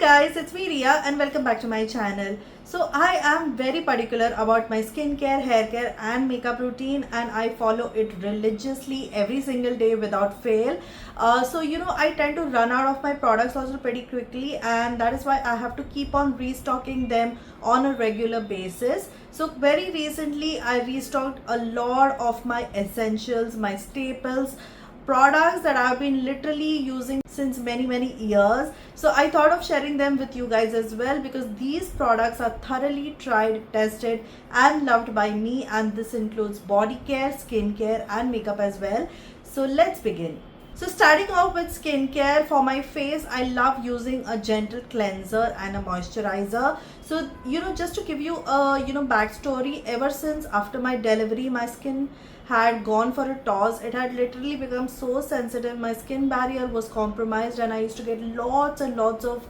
guys, it's me Ria and welcome back to my channel. So I am very particular about my skincare, hair care and makeup routine, and I follow it religiously every single day without fail. I tend to run out of my products also pretty quickly, and that is why I have to keep on restocking them on a regular basis. So very recently I restocked a lot of my essentials, my staples, products that I've been literally using since many years. So I thought of sharing them with you guys as well, because these products are thoroughly tried, tested and loved by me, and this includes body care, skincare and makeup as well. So let's begin. So starting off with skincare, for my face I love using a gentle cleanser and a moisturizer. So just to give you a backstory, ever since after my delivery my skin had gone for a toss. It had literally become so sensitive. My skin barrier was compromised and I used to get lots and lots of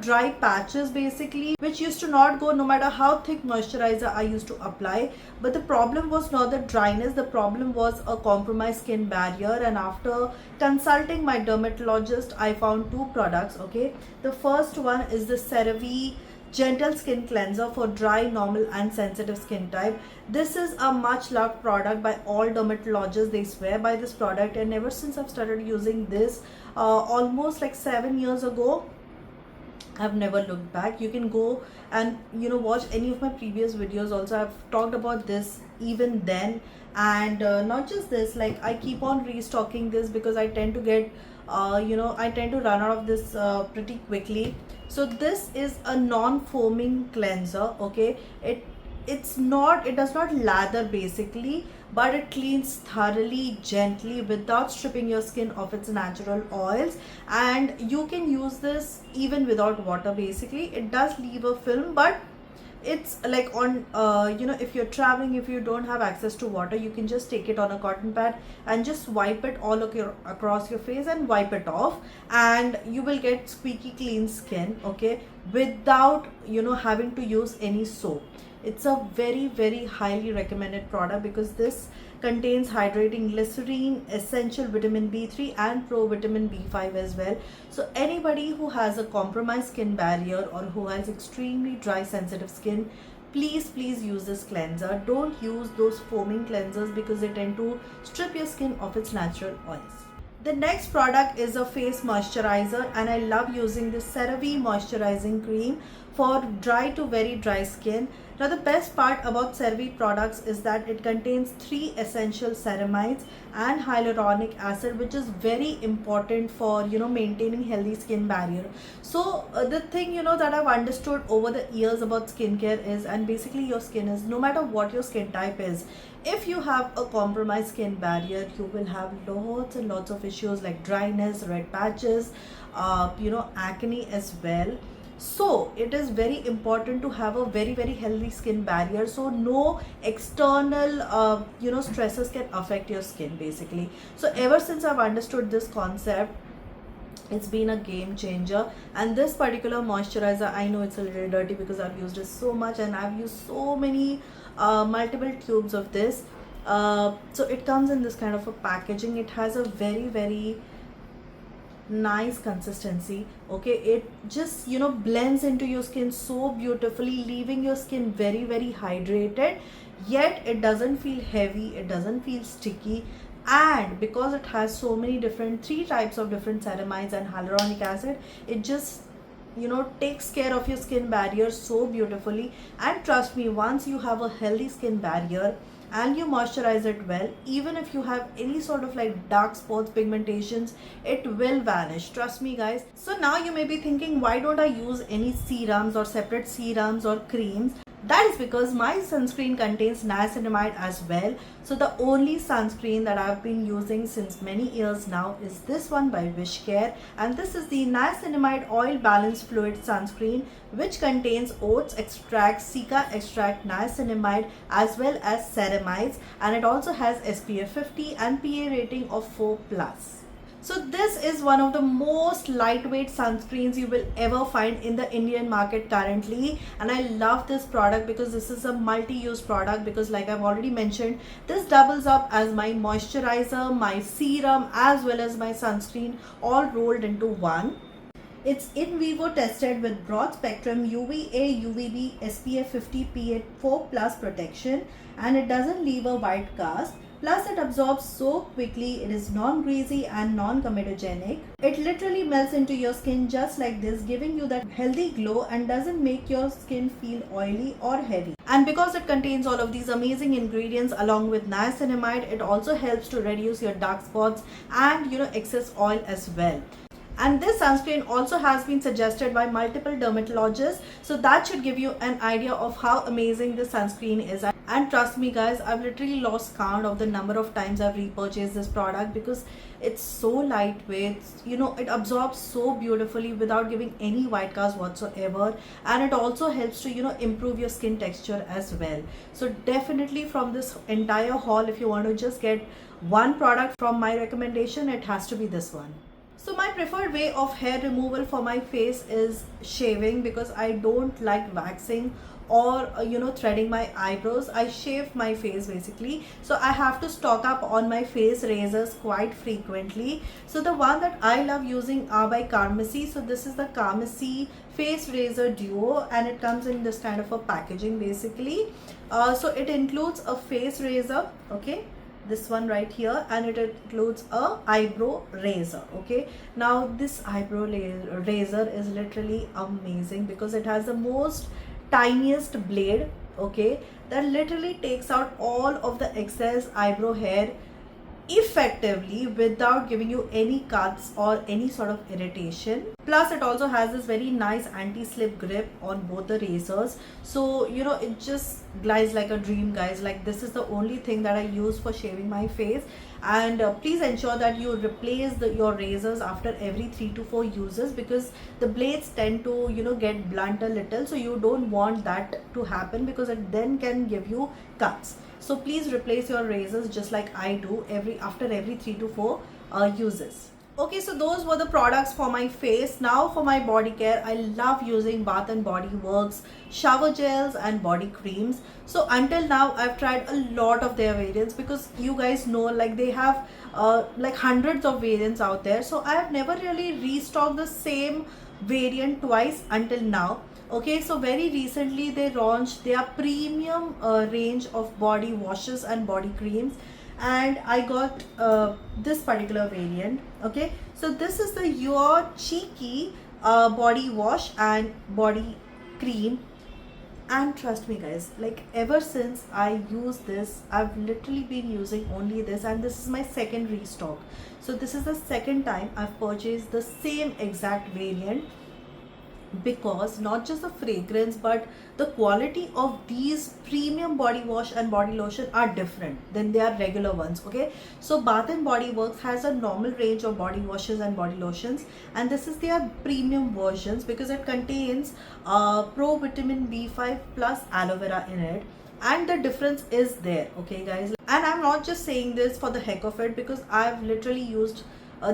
dry patches basically, which used to not go no matter how thick moisturizer I used to apply. But the problem was not the dryness, the problem was a compromised skin barrier. And after consulting my dermatologist, I found two products. Okay, the first one is the CeraVe gentle skin cleanser for dry, normal and sensitive skin type. This is a much loved product by all dermatologists. They swear by this product, and ever since I've started using this almost like 7 years ago, I've never looked back. You can go and watch any of my previous videos also. I've talked about this even then. And not just this, like I keep on restocking this because I tend to get I tend to run out of this pretty quickly. So this is a non-foaming cleanser. Okay, it does not lather basically, but it cleans thoroughly, gently, without stripping your skin of its natural oils. And you can use this even without water basically. It does leave a film, but it's like on if you're traveling, if you don't have access to water, you can just take it on a cotton pad and just wipe it all across your face and wipe it off, and you will get squeaky clean skin, okay, without having to use any soap. It's a very highly recommended product because this contains hydrating glycerine, essential vitamin B3 and provitamin B5 as well. So anybody who has a compromised skin barrier or who has extremely dry sensitive skin, please use this cleanser. Don't use those foaming cleansers because they tend to strip your skin of its natural oils. The next product is a face moisturizer, and I love using this CeraVe moisturizing cream for dry to very dry skin. Now the best part about CeraVe products is that it contains 3 essential ceramides and hyaluronic acid, which is very important for maintaining healthy skin barrier. So the thing that I've understood over the years about skincare is, and basically your skin is, no matter what your skin type is, if you have a compromised skin barrier, you will have lots and lots of issues like dryness, red patches, acne as well. So it is very important to have a very healthy skin barrier, so no external stresses can affect your skin basically. So ever since I've understood this concept, it's been a game changer. And this particular moisturizer, I know it's a little dirty because I've used it so much and I've used so many multiple tubes of this. So it comes in this kind of a packaging. It has a very nice consistency. Okay, it just blends into your skin so beautifully, leaving your skin very hydrated, yet it doesn't feel heavy, it doesn't feel sticky. And because it has so many different 3 types of different ceramides and hyaluronic acid, it just takes care of your skin barrier so beautifully. And trust me, once you have a healthy skin barrier and you moisturize it well, even if you have any sort of like dark spots, pigmentations, it will vanish, trust me guys. So now you may be thinking, why don't I use any serums or separate serums or creams? That is because my sunscreen contains niacinamide as well. So the only sunscreen that I've been using since many years now is this one by Wishcare, and this is the niacinamide oil balance fluid sunscreen, which contains oats extract, cica extract, niacinamide as well as ceramides, and it also has SPF 50 and PA rating of 4+. So this is one of the most lightweight sunscreens you will ever find in the Indian market currently, and I love this product because this is a multi-use product, because like I've already mentioned, this doubles up as my moisturizer, my serum as well as my sunscreen all rolled into one. It's in vivo tested with broad spectrum UVA, UVB, SPF 50 PA 4 plus protection, and it doesn't leave a white cast. Plus, it absorbs so quickly, it is non-greasy and non-comedogenic. It literally melts into your skin just like this, giving you that healthy glow and doesn't make your skin feel oily or heavy. And because it contains all of these amazing ingredients along with niacinamide, it also helps to reduce your dark spots and excess oil as well. And this sunscreen also has been suggested by multiple dermatologists, so that should give you an idea of how amazing this sunscreen is. And trust me guys, I've literally lost count of the number of times I've repurchased this product because it's so lightweight, it absorbs so beautifully without giving any white cast whatsoever, and it also helps to improve your skin texture as well. So definitely from this entire haul, if you want to just get one product from my recommendation, it has to be this one. So my preferred way of hair removal for my face is shaving, because I don't like waxing or threading my eyebrows. I shave my face basically, so I have to stock up on my face razors quite frequently. So the one that I love using are by Carmesy. So this is the Carmesy face razor duo, and it comes in this kind of a packaging basically. So it includes a face razor, okay, this one right here, and it includes a eyebrow razor. Okay, now this eyebrow razor is literally amazing because it has the most tiniest blade, okay, that literally takes out all of the excess eyebrow hair effectively without giving you any cuts or any sort of irritation. Plus it also has this very nice anti-slip grip on both the razors, so it just glides like a dream guys. Like, this is the only thing that I use for shaving my face. And please ensure that you replace your razors after every 3 to 4 uses, because the blades tend to get blunt a little, so you don't want that to happen because it then can give you cuts. So please replace your razors just like I do after every 3 to 4 uses. Okay, so those were the products for my face. Now for my body care, I love using Bath and Body Works shower gels and body creams. So until now I've tried a lot of their variants, because you guys know, like, they have like hundreds of variants out there. So I have never really restocked the same variant twice until now. Okay, so very recently they launched their premium range of body washes and body creams, and I got this particular variant. Okay, so this is the Your Cheeky body wash and body cream. And trust me guys, like, ever since I use this, I've literally been using only this, and this is my second restock. So this is the second time I've purchased the same exact variant, because not just the fragrance but the quality of these premium body wash and body lotion are different than their regular ones. Okay, so Bath and Body Works has a normal range of body washes and body lotions, and this is their premium versions because it contains pro vitamin B5 plus aloe vera in it, and the difference is there. Okay guys, and I'm not just saying this for the heck of it, because I've literally used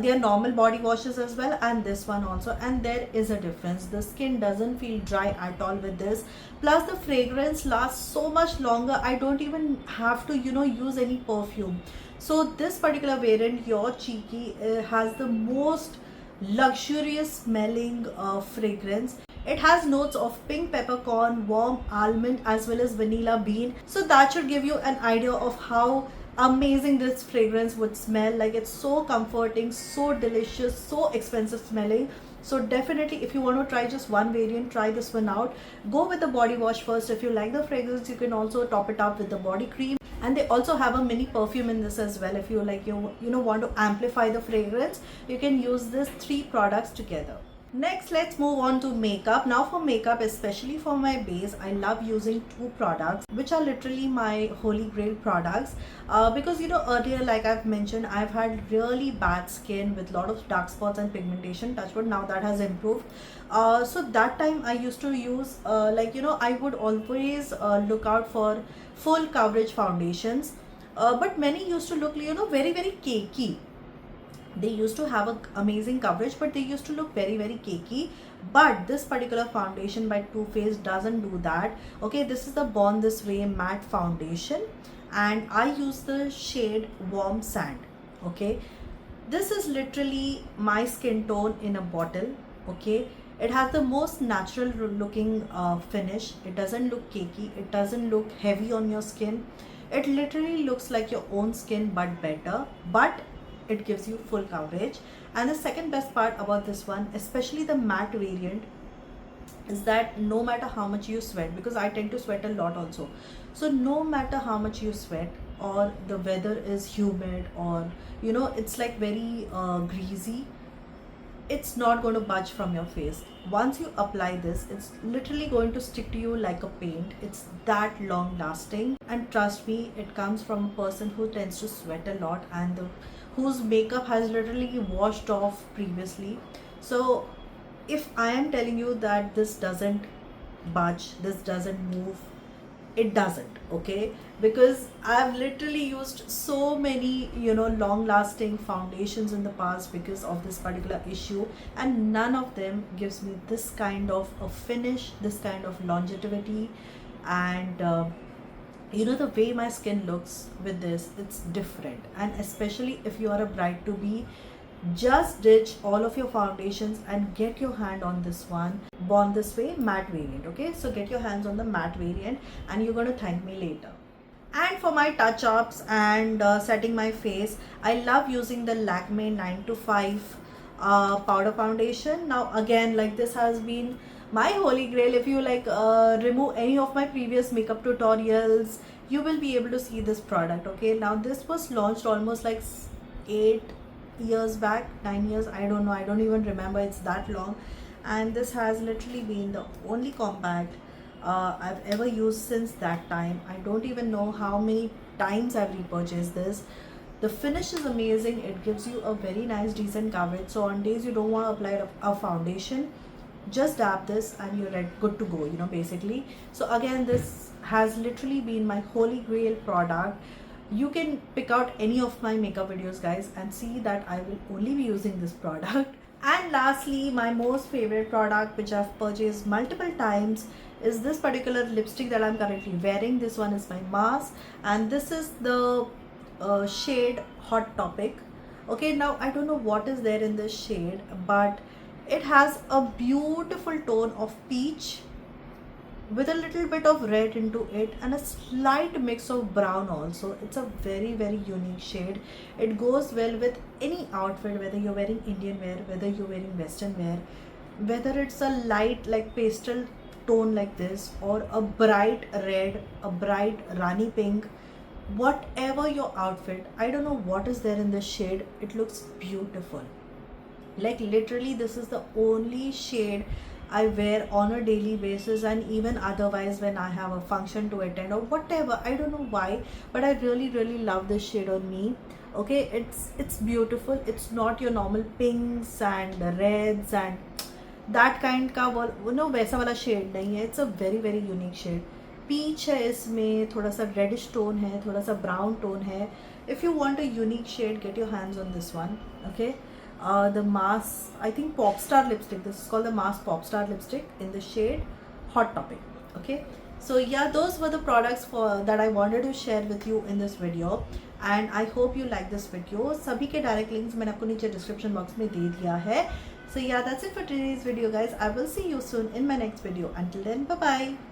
their normal body washes as well, and this one also, and there is a difference. The skin doesn't feel dry at all with this, plus the fragrance lasts so much longer. I don't even have to use any perfume. So this particular variant, Your Cheeky, has the most luxurious smelling fragrance. It has notes of pink peppercorn, warm almond, as well as vanilla bean. So that should give you an idea of how amazing this fragrance would smell. Like, it's so comforting, so delicious, so expensive smelling. So definitely, if you want to try just one variant, try this one out. Go with the body wash first. If you like the fragrance, you can also top it up with the body cream, and they also have a mini perfume in this as well. If you like, want to amplify the fragrance, you can use these 3 products together. Next, let's move on to makeup. Now for makeup, especially for my base, I love using 2 products which are literally my holy grail products, because earlier, like I've mentioned, I've had really bad skin with a lot of dark spots and pigmentation. Touch wood, now that has improved. So that time I used to use I would always look out for full coverage foundations, but many used to look very very cakey. They used to have an amazing coverage, but they used to look very very cakey. But this particular foundation by Too Faced doesn't do that. Okay, this is the Born This Way matte foundation, and I use the shade Warm Sand. Okay, this is literally my skin tone in a bottle. Okay, it has the most natural looking finish. It doesn't look cakey, it doesn't look heavy on your skin. It literally looks like your own skin but better, but it gives you full coverage. And the second best part about this one, especially the matte variant, is that no matter how much you sweat, because I tend to sweat a lot also, so no matter how much you sweat, or the weather is humid, or it's like very greasy, it's not going to budge from your face. Once you apply this, it's literally going to stick to you like a paint. It's that long lasting, and trust me, it comes from a person who tends to sweat a lot, and whose makeup has literally washed off previously. So if I am telling you that this doesn't budge, this doesn't move, it doesn't. Okay, because I've literally used so many long lasting foundations in the past because of this particular issue, and none of them gives me this kind of a finish, this kind of longevity. And the way my skin looks with this, it's different. And especially if you are a bride to be, just ditch all of your foundations and get your hand on this one, Born This Way matte variant. Okay, so get your hands on the matte variant and you're going to thank me later. And for my touch ups and setting my face, I love using the Lakme 9 to 5 powder foundation. Now again, like, this has been my holy grail. If you remove any of my previous makeup tutorials, you will be able to see this product. Okay, now this was launched almost like 8 years back, 9 years, I don't know, I don't even remember, it's that long. And this has literally been the only compact I've ever used since that time. I don't even know how many times I've repurchased this. The finish is amazing. It gives you a very nice decent coverage, so on days you don't want to apply a foundation, just dab this and you're good to go, basically. So again, this has literally been my holy grail product. You can pick out any of my makeup videos, guys, and see that I will only be using this product. And lastly, my most favorite product, which I've purchased multiple times, is this particular lipstick that I'm currently wearing. This one is my Mars, and this is the shade Hot Topic. Okay, now I don't know what is there in this shade, but it has a beautiful tone of peach with a little bit of red into it and a slight mix of brown also. It's a very, very unique shade. It goes well with any outfit, whether you're wearing Indian wear, whether you're wearing Western wear, whether it's a light like pastel tone like this, or a bright red, a bright Rani pink, whatever your outfit. I don't know what is there in this shade, it looks beautiful. Like, literally, this is the only shade I wear on a daily basis, and even otherwise when I have a function to attend or whatever. I don't know why, but I really, really love this shade on me. Okay, it's beautiful. It's not your normal pinks and reds and that kind का वैसा वाला shade नहीं है. It's a very, very unique shade. Peach है इसमें, थोड़ा सा reddish tone है, थोड़ा सा ब्राउन टोन है. If you want a unique shade, get your hands on this one. Okay, the Mars, I think, Popstar lipstick. This is called the Mars Popstar lipstick in the shade Hot Topic. Okay, so yeah, those were the products that I wanted to share with you in this video, and I hope you like this video. सभी के direct links मैंने आपको नीचे description box में दे दिया है. So yeah, that's it for today's video, guys. I will see you soon in my next video. Until then, bye bye.